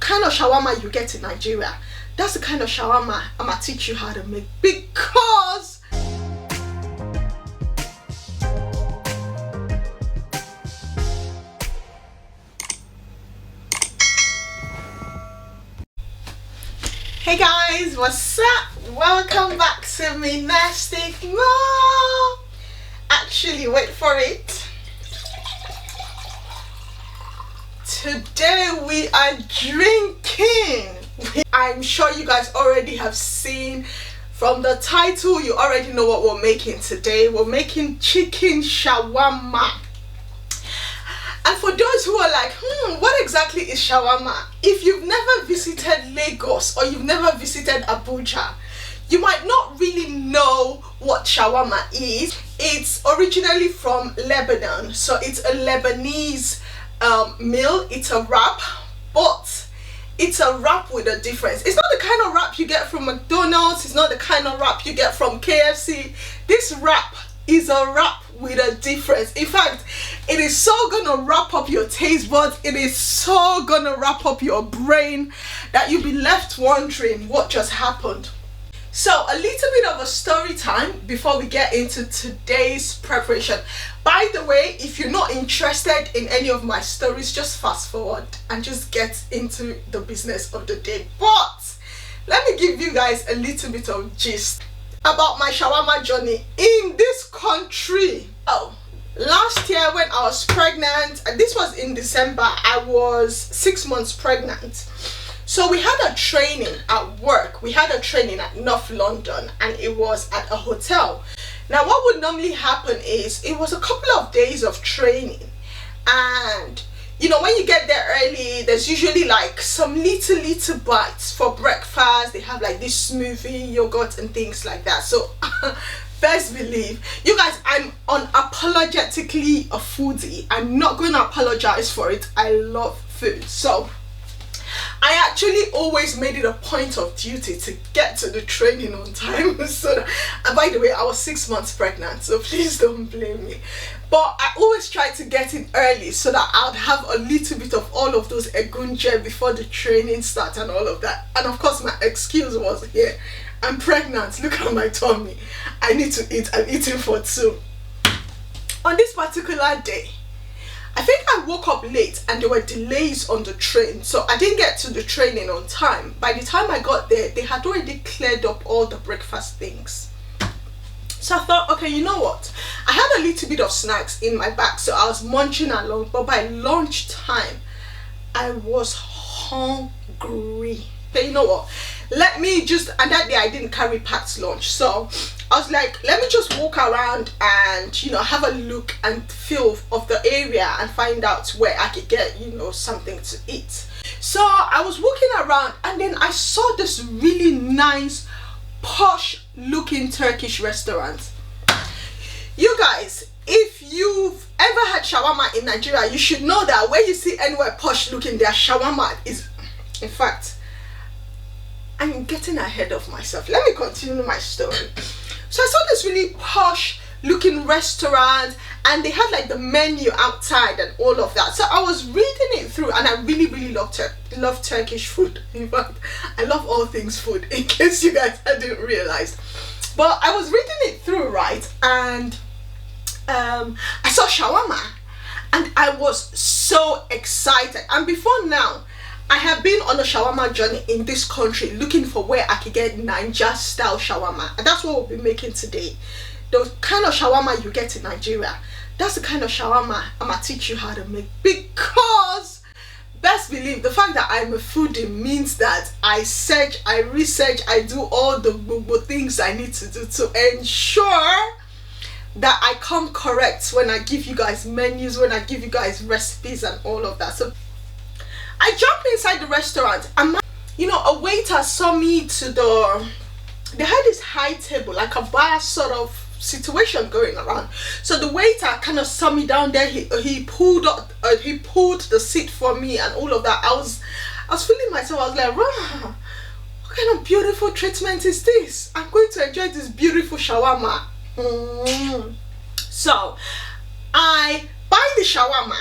kind of shawarma you get in Nigeria, that's the kind of shawarma I'm gonna teach you how to make, because hey guys, what's up? Welcome back to me nasty Knorr. Actually, wait for it. Today we are drinking. I'm sure you guys already have seen from the title, you already know what we're making today. We're making chicken shawarma. And for those who are like, what exactly is shawarma? If you've never visited Lagos or you've never visited Abuja, you might not really know what shawarma is. It's originally from Lebanon, so it's a Lebanese meal. It's a wrap, but it's a wrap with a difference. It's not the kind of wrap you get from McDonald's. It's not the kind of wrap you get from KFC. This wrap is a wrap with a difference. In fact, it is so gonna wrap up your taste buds, it is so gonna wrap up your brain that you'll be left wondering what just happened. So a little bit of a story time before we get into today's preparation. By the way, if you're not interested in any of my stories, just fast forward and just get into the business of the day. But let me give you guys a little bit of gist about my shawarma journey in this country. Oh, last year when I was pregnant, and this was in December, I was 6 months pregnant. So we had a training at work. We had a training at North London, and it was at a hotel. Now what would normally happen is it was a couple of days of training, and you know, when you get there early, there's usually like some little bites for breakfast. They have like this smoothie, yogurt and things like that. So best believe, you guys, I'm unapologetically a foodie. I'm not going to apologize for it. I love food. So I actually always made it a point of duty to get to the training on time. So, and by the way, I was 6 months pregnant, so please don't blame me. But I always try to get in early so that I'd have a little bit of all of those egunje before the training starts and all of that. And of course, my excuse was, yeah, I'm pregnant. Look at my tummy. I need to eat. I'm eating for two. On this particular day, I think I woke up late and there were delays on the train, so I didn't get to the training on time. By the time I got there, they had already cleared up all the breakfast things. So I thought, okay, you know what? I had a little bit of snacks in my bag, so I was munching along, but by lunchtime, I was hungry. Okay, you know what? Let me just, and that day I didn't carry packed lunch, so I was like, let me just walk around and, you know, have a look and feel of the area and find out where I could get, you know, something to eat. So I was walking around and then I saw this really nice, posh looking Turkish restaurant. You guys, if you've ever had shawarma in Nigeria, you should know that where you see anywhere posh looking, their shawarma is, in fact, I'm getting ahead of myself. Let me continue my story. So I saw this really posh looking restaurant and they had like the menu outside and all of that. So I was reading it through and I really love Turkish food. In fact, I love all things food, in case you guys hadn't realized. But I was reading it through, right? And I saw shawarma and I was so excited. And before now, I have been on a shawarma journey in this country looking for where I could get Niger style shawarma, and that's what we'll be making today. The kind of shawarma you get in Nigeria, that's the kind of shawarma I'm gonna teach you how to make, because best believe the fact that I'm a foodie means that I search, I research, I do all the things I need to do to ensure that I come correct when I give you guys menus, when I give you guys recipes and all of that. So I jumped inside the restaurant and you know, a waiter saw me to they had this high table, like a bar sort of situation going around. So the waiter kind of saw me down there. He pulled the seat for me and all of that. I was feeling myself. I was like, wow, what kind of beautiful treatment is this? I'm going to enjoy this beautiful shawarma. So I buy the shawarma.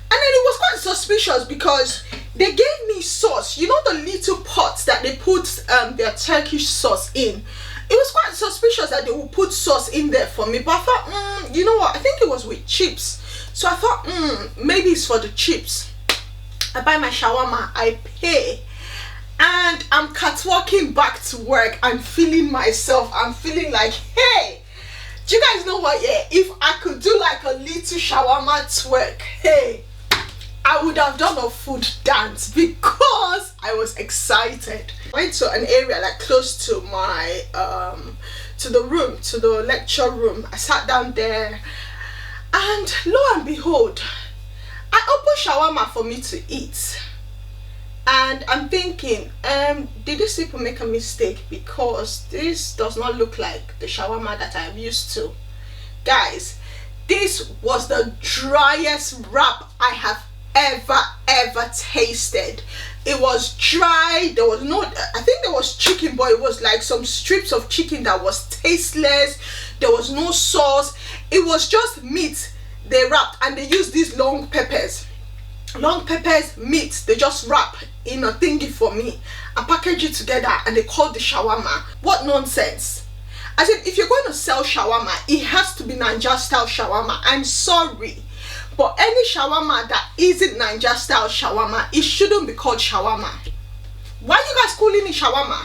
And then it was quite suspicious because they gave me so Lagos, you know the little pots that they put their Turkish sauce in. It was quite suspicious that they would put sauce in there for me, but I thought, you know what, I think it was with chips. So I thought, maybe it's for the chips. I buy my shawarma, I pay, and I'm catwalking back to work. I'm feeling myself. I'm feeling like, hey, do you guys know what? Yeah, if I could do like a little shawarma twerk, hey, I would have done a food dance because I was excited. I went to an area like close to my to the lecture room. I sat down there, and lo and behold, I opened shawarma for me to eat. And I'm thinking, did these people make a mistake? Because this does not look like the shawarma that I'm used to. Guys, this was the driest wrap I have ever tasted. It was dry. There was no, I think there was chicken, but it was like some strips of chicken that was tasteless. There was no sauce. It was just meat they wrapped, and they used these long peppers, meat. They just wrap in a thingy for me and package it together, and they call the shawarma. What nonsense. I said, if you're going to sell shawarma, it has to be Niger style shawarma. I'm sorry, but any shawarma that isn't Niger style shawarma, it shouldn't be called shawarma. Why are you guys calling it shawarma?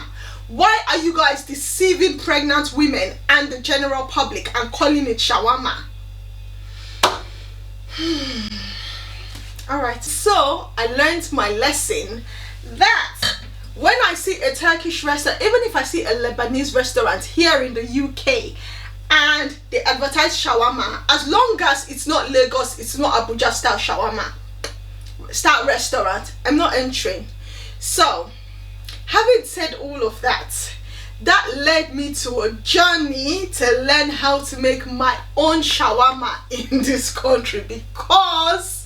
Why are you guys deceiving pregnant women and the general public and calling it shawarma? Alright, so I learned my lesson that when I see a Turkish restaurant, even if I see a Lebanese restaurant here in the UK and they advertise shawarma, as long as it's not Lagos, it's not Abuja style shawarma style restaurant, I'm not entering. So having said all of that, that led me to a journey to learn how to make my own shawarma in this country, because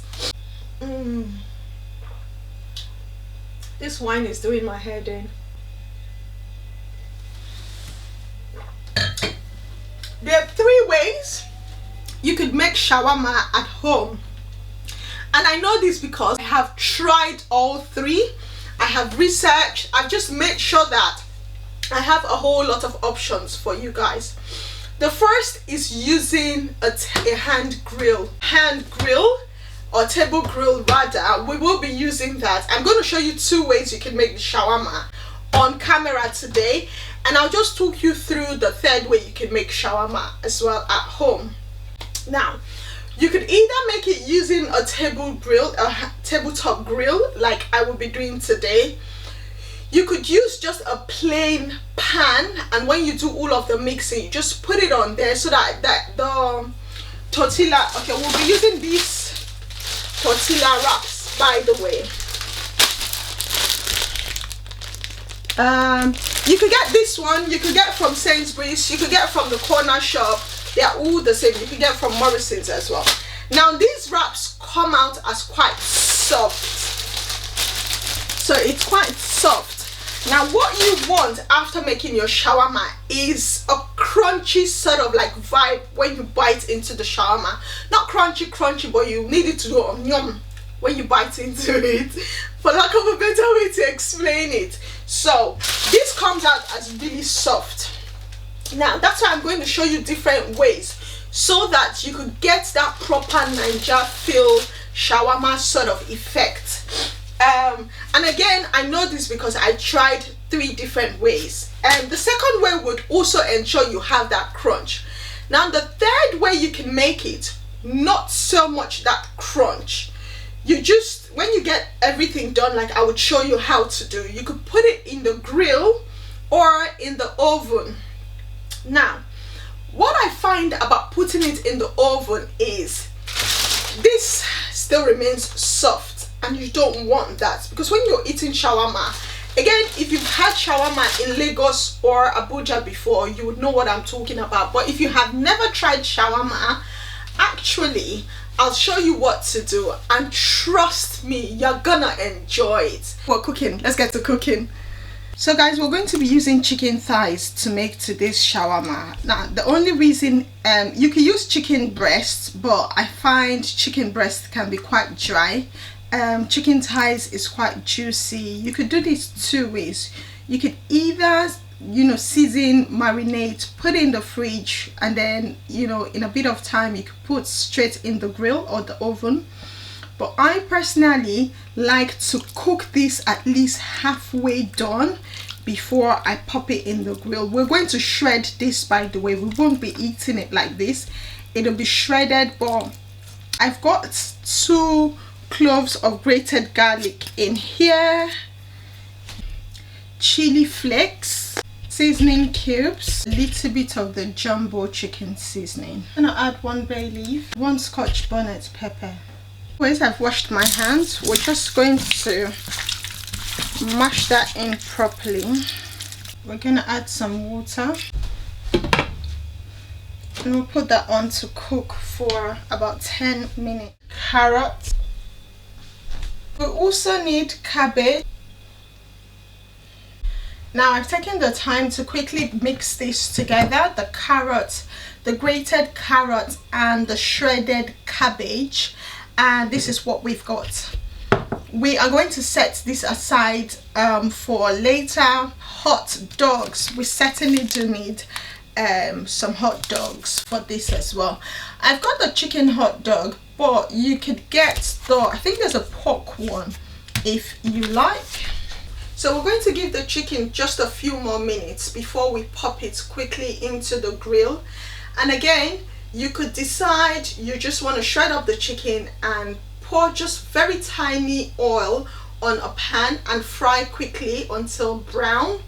this wine is doing my head in. There are 3 ways you could make shawarma at home, and I know this because I have tried all 3. I have researched. I've just made sure that I have a whole lot of options for you guys. The first is using a hand grill or table grill rather. We will be using that. I'm going to show you 2 ways you can make the shawarma on camera today, and I'll just talk you through the 3rd way you can make shawarma as well at home. Now, you could either make it using a tabletop grill like I will be doing today. You could use just a plain pan, and when you do all of the mixing, you just put it on there so that the tortilla, okay, we'll be using these tortilla wraps, by the way. You could get this one, you could get from Sainsbury's, you could get from the corner shop. They are all the same. You can get from Morrison's as well. Now these wraps come out as quite soft, so it's quite soft. Now what you want after making your shawarma is a crunchy sort of like vibe when you bite into the shawarma. Not crunchy, but you need it to go yum when you bite into it, for lack of a better way to explain it. So this comes out as really soft. Now that's why I'm going to show you different ways so that you could get that proper Niger feel shawarma sort of effect. And again, I know this because I tried 3 different ways, and the second way would also ensure you have that crunch. Now the 3rd way you can make it not so much that crunch. You just, when you get everything done like I would show you how to do, you could put it in the grill or in the oven. Now what I find about putting it in the oven is this still remains soft, and you don't want that, because when you're eating shawarma, again, if you've had shawarma in Lagos or Abuja before, you would know what I'm talking about. But if you have never tried shawarma, actually I'll show you what to do, and trust me, you're gonna enjoy it. We're cooking. Let's get to cooking. So guys, we're going to be using chicken thighs to make today's shawarma. Now the only reason, you can use chicken breast, but I find chicken breast can be quite dry chicken thighs is quite juicy. You could do this two ways. You could either, you know, season, marinate, put it in the fridge, and then, you know, in a bit of time you could put straight in the grill or the oven. But I personally like to cook this at least halfway done before I pop it in the grill. We're going to shred this, by the way. We won't be eating it like this. It'll be shredded, but I've got 2 cloves of grated garlic in here, chili flakes, seasoning cubes, a little bit of the jumbo chicken seasoning. I'm gonna add 1 bay leaf, 1 scotch bonnet pepper. Once I've washed my hands, we're just going to mash that in properly. We're gonna add some water and we'll put that on to cook for about 10 minutes. Carrots. We also need cabbage. Now I've taken the time to quickly mix this together, the carrot, the grated carrot and the shredded cabbage, and this is what we've got. We are going to set this aside for later. Hot dogs, we certainly do need some hot dogs for this as well. I've got the chicken hot dog, but you could get the, I think there's a pork one if you like. So we're going to give the chicken just a few more minutes before we pop it quickly into the grill. And again, you could decide you just want to shred up the chicken and pour just very tiny oil on a pan and fry quickly until brown.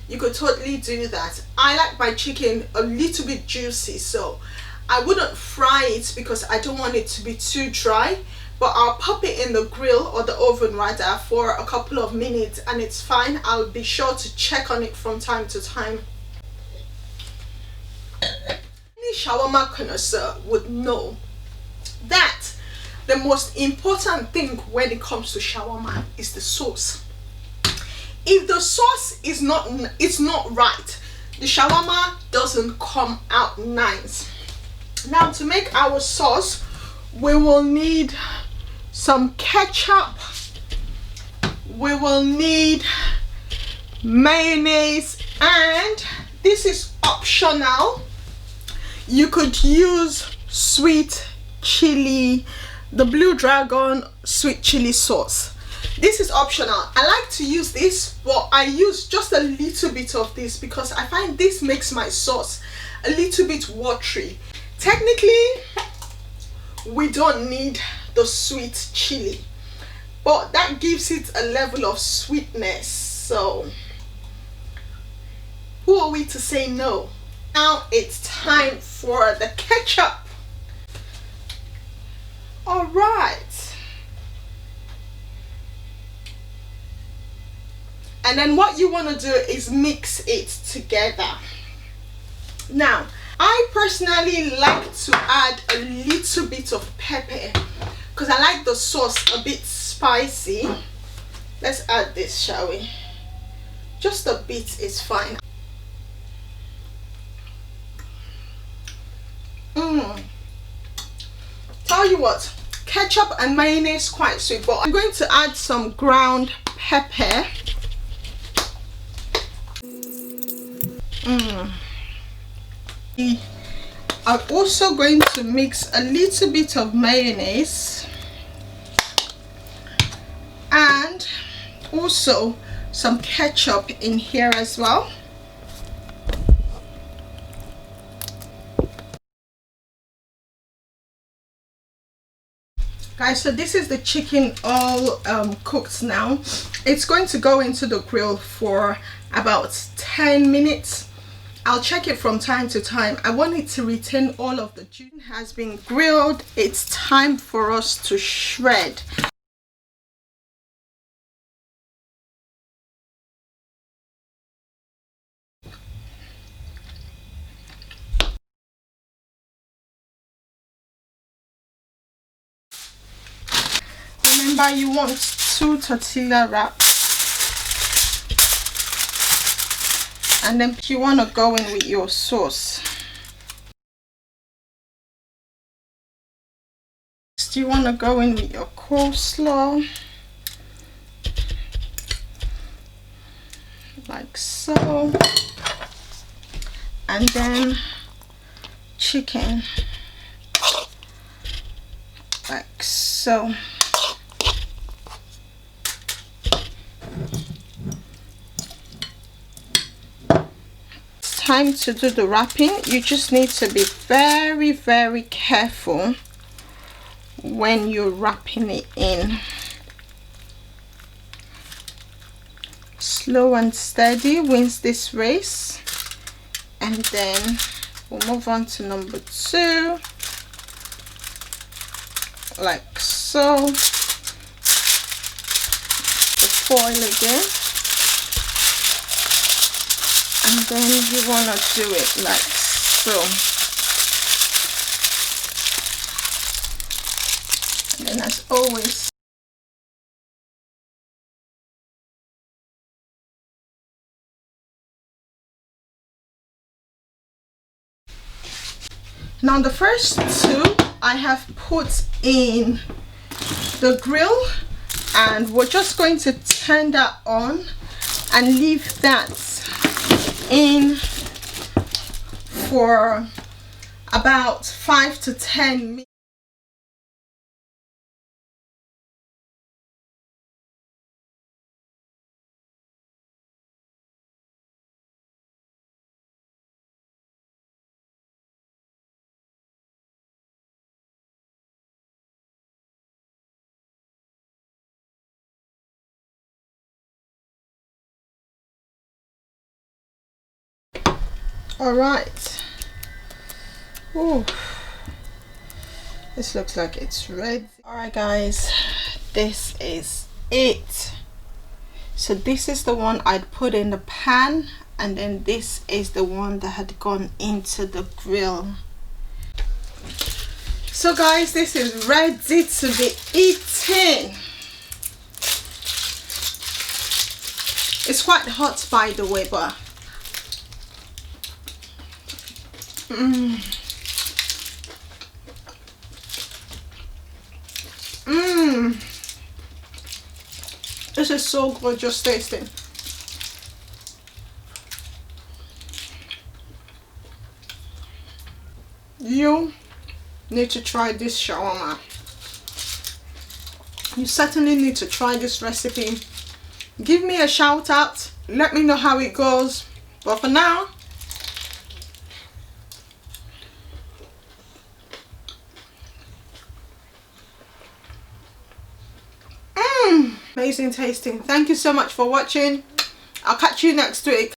You could totally do that. I like my chicken a little bit juicy, so I wouldn't fry it because I don't want it to be too dry, but I'll pop it in the grill or the oven rather for a couple of minutes and it's fine. I'll be sure to check on it from time to time. Any shawarma connoisseur would know that the most important thing when it comes to shawarma is the sauce. If the sauce is not right, the shawarma doesn't come out nice. Now to make our sauce, we will need some ketchup, we will need mayonnaise, and this is optional. You could use sweet chili, the Blue Dragon sweet chili sauce. This is optional. I like to use this, but I use just a little bit of this because I find this makes my sauce a little bit watery. Technically, we don't need the sweet chili, but that gives it a level of sweetness. So who are we to say no? Now it's time for the ketchup. All right. And then what you want to do is mix it together. Now, I personally like to add a little bit of pepper because I like the sauce a bit spicy. Let's add this, shall we? Just a bit is fine. Tell you what, ketchup and mayonnaise quite sweet, but I'm going to add some ground pepper. I'm also going to mix a little bit of mayonnaise and also some ketchup in here as well. Guys, so this is the chicken all cooked now. It's going to go into the grill for about 10 minutes. I'll check it from time to time. I want it to retain all of the juice. It has been grilled. It's time for us to shred. Remember, you want 2 tortilla wraps. And then you want to go in with your sauce. Next, you want to go in with your coleslaw, like so, and then chicken, like so. It's time to do the wrapping. You just need to be very, very careful when you're wrapping it in. Slow and steady wins this race. And then we'll move on to number 2, like so. The foil again, and then you want to do it like so. And then, as always, now the first 2 I have put in the grill, and we're just going to turn that on and leave that in for about 5 to 10 minutes. All right. Ooh, this looks like it's ready. All right, guys, this is it. So this is the one I'd put in the pan, and then this is the one that had gone into the grill. So guys, this is ready to be eaten. It's quite hot, by the way, but this is so good, just tasting. You need to try this shawarma. You certainly need to try this recipe. Give me a shout out, let me know how it goes, but for now, amazing tasting. Thank you so much for watching. I'll catch you next week.